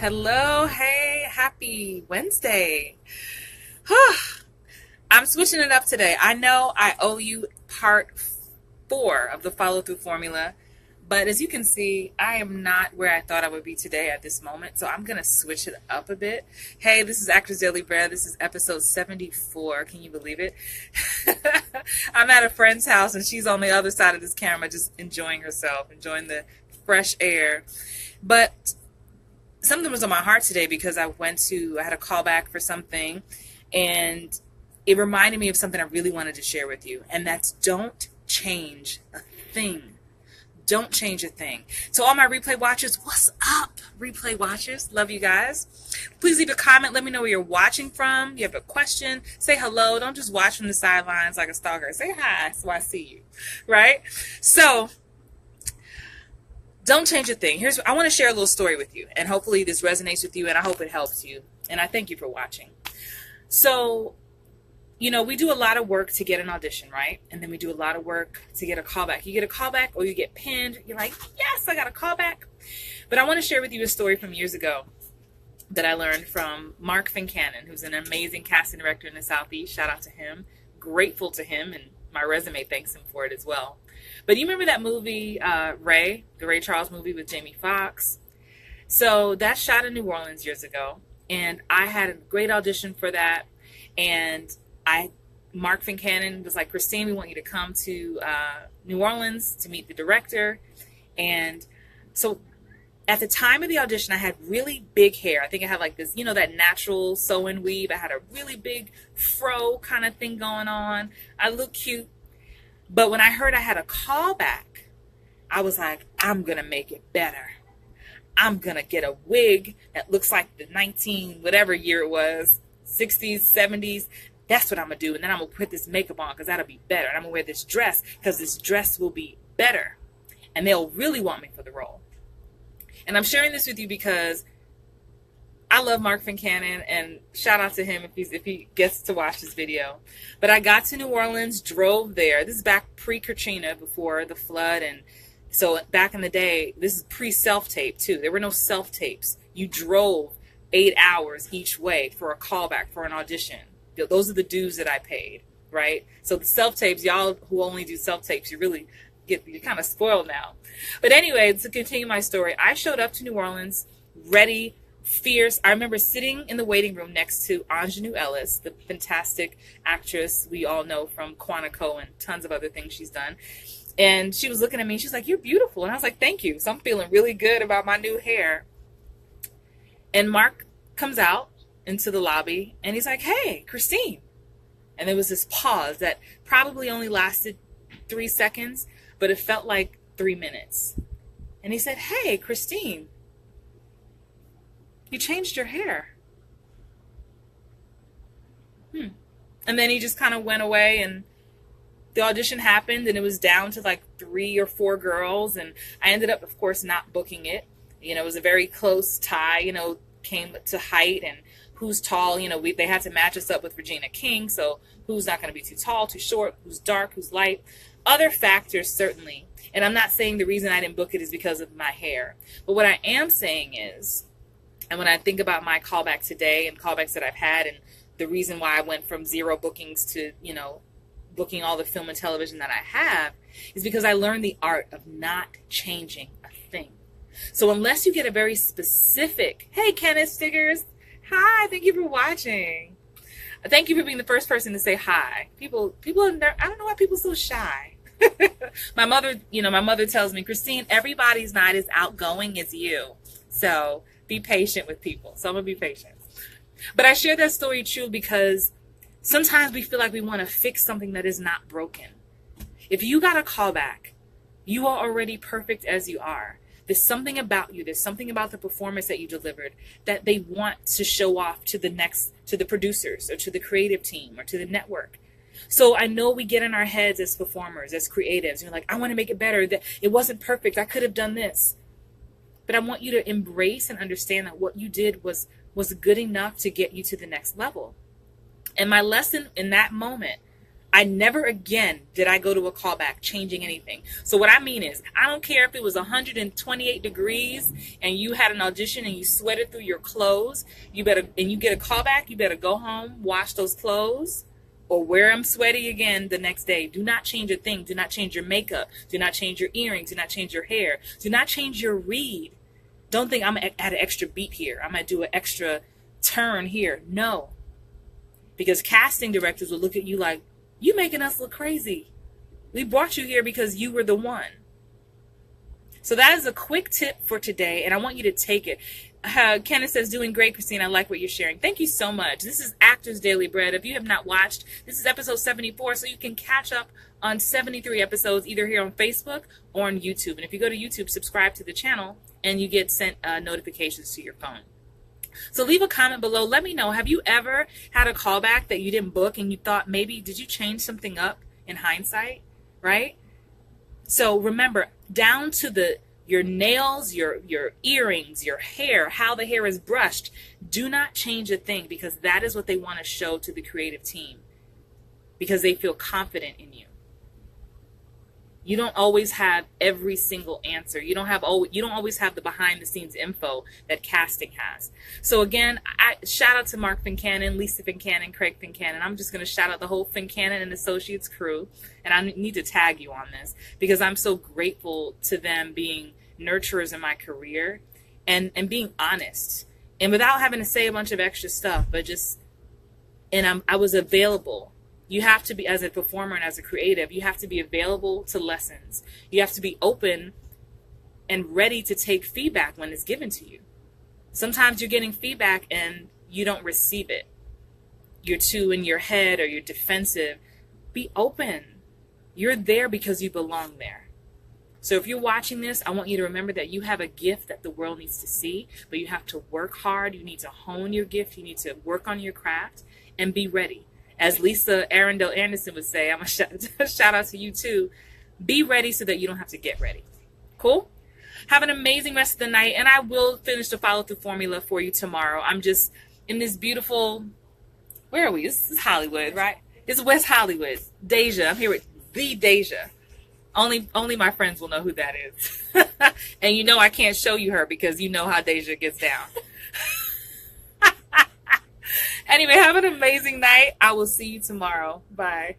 Hello, hey, happy Wednesday. I'm switching it up today. I know I owe you part 4 of the follow through formula, but as you can see, I am not where I thought I would be today at this moment, so I'm going to switch it up a bit. Hey, this is Actors Daily Bread. This is episode 74. Can you believe it? I'm at a friend's house, and she's on the other side of this camera just enjoying herself, enjoying the fresh air. But something was on my heart today because I had a callback for something, and it reminded me of something I really wanted to share with you, and that's don't change a thing. Don't change a thing. So all my replay watchers, what's up, replay watchers? Love you guys. Please leave a comment. Let me know where you're watching from. You have a question, say hello. Don't just watch from the sidelines like a stalker. Say hi so I see you, right? So don't change a thing. I want to share a little story with you, and hopefully this resonates with you, and I hope it helps you. And I thank you for watching. So, we do a lot of work to get an audition, right? And then we do a lot of work to get a callback. You get a callback or you get pinned. You're like, yes, I got a callback. But I want to share with you a story from years ago that I learned from Mark Fincannon, who's an amazing casting director in the Southeast. Shout out to him. Grateful to him, and my resume thanks him for it as well. But you remember that movie, Ray, the Ray Charles movie with Jamie Foxx? So that's shot in New Orleans years ago, and I had a great audition for that, and Mark Fincannon was like, Christine, we want you to come to New Orleans to meet the director. And so at the time of the audition, I had really big hair. I think I had like this, that natural sew and weave. I had a really big fro kind of thing going on. I looked cute. But when I heard I had a callback, I was like, I'm going to make it better. I'm going to get a wig that looks like the 19, whatever year it was, 60s, 70s. That's what I'm going to do. And then I'm going to put this makeup on because that'll be better. And I'm going to wear this dress because this dress will be better. And they'll really want me for the role. And I'm sharing this with you because I love Mark Fincannon, and shout out to him if he gets to watch this video. But I got to New Orleans, drove there. This is back pre-Katrina, before the flood. And so back in the day, this is pre-self-tape too. There were no self-tapes. You drove 8 hours each way for a callback, for an audition. Those are the dues that I paid, right? So the self-tapes, y'all who only do self-tapes, you're kind of spoiled now. But anyway, to continue my story, I showed up to New Orleans ready, fierce. I remember sitting in the waiting room next to Anjanou Ellis, the fantastic actress we all know from Quantico and tons of other things she's done. And she was looking at me, she's like, you're beautiful. And I was like, thank you. So I'm feeling really good about my new hair. And Mark comes out into the lobby, and he's like, hey, Christine. And there was this pause that probably only lasted 3 seconds, but it felt like 3 minutes. And he said, hey, Christine, you changed your hair. And then he just kind of went away, and the audition happened, and it was down to like 3 or 4 girls, and I ended up, of course, not booking it. It was a very close tie, came to height and who's tall. They had to match us up with Regina King, so who's not going to be too tall, too short, who's dark, who's light. Other factors, certainly. And I'm not saying the reason I didn't book it is because of my hair. But what I am saying is, and when I think about my callback today and callbacks that I've had, and the reason why I went from 0 bookings to, booking all the film and television that I have, is because I learned the art of not changing a thing. So unless you get a very specific, hey, Kenneth Stiggers, hi, thank you for watching. Thank you for being the first person to say hi. People are I don't know why people are so shy. My mother tells me, Christine, everybody's not as outgoing as you. So be patient with people. So I'm going to be patient. But I share that story too because sometimes we feel like we want to fix something that is not broken. If you got a callback, you are already perfect as you are. There's something about you, there's something about the performance that you delivered that they want to show off to the producers or to the creative team or to the network. So I know we get in our heads as performers, as creatives, you're like, I want to make it better, that it wasn't perfect, I could have done this. But I want you to embrace and understand that what you did was good enough to get you to the next level. And my lesson in that moment, I never again did I go to a callback changing anything. So what I mean is, I don't care if it was 128 degrees and you had an audition and you sweated through your clothes, you get a callback, you better go home, wash those clothes, or wear them sweaty again the next day. Do not change a thing. Do not change your makeup. Do not change your earrings. Do not change your hair. Do not change your read. Don't think I'm going to add an extra beat here. I'm going to do an extra turn here. No. Because casting directors will look at you like, you making us look crazy. We brought you here because you were the one. So that is a quick tip for today, and I want you to take it. Kenneth says, doing great, Christine. I like what you're sharing. Thank you so much. This is Actors Daily Bread. If you have not watched, this is episode 74, so you can catch up on 73 episodes either here on Facebook or on YouTube. And if you go to YouTube, subscribe to the channel, and you get sent notifications to your phone. So leave a comment below. Let me know, have you ever had a callback that you didn't book and you thought maybe, did you change something up in hindsight, right? So remember, down to your nails, your earrings, your hair, how the hair is brushed, do not change a thing, because that is what they want to show to the creative team, because they feel confident in you. You don't always have every single answer. You don't always have the behind the scenes info that casting has. So again, I shout out to Mark Fincannon, Lisa Fincannon, Craig Fincannon. I'm just going to shout out the whole Fincannon and Associates crew. And I need to tag you on this, because I'm so grateful to them being nurturers in my career and being honest. And without having to say a bunch of extra stuff, but I was available. You have to be, as a performer and as a creative, you have to be available to lessons. You have to be open and ready to take feedback when it's given to you. Sometimes you're getting feedback and you don't receive it. You're too in your head or you're defensive. Be open. You're there because you belong there. So if you're watching this, I want you to remember that you have a gift that the world needs to see, but you have to work hard. You need to hone your gift. You need to work on your craft and be ready. As Lisa Arundel Anderson would say, I'm a shout out to you too. Be ready so that you don't have to get ready. Cool? Have an amazing rest of the night, and I will finish the follow-through formula for you tomorrow. I'm just in this beautiful, where are we? This is Hollywood, right? This is West Hollywood. Deja. I'm here with the Deja. Only my friends will know who that is. And you know I can't show you her because you know how Deja gets down. Anyway, have an amazing night. I will see you tomorrow. Bye.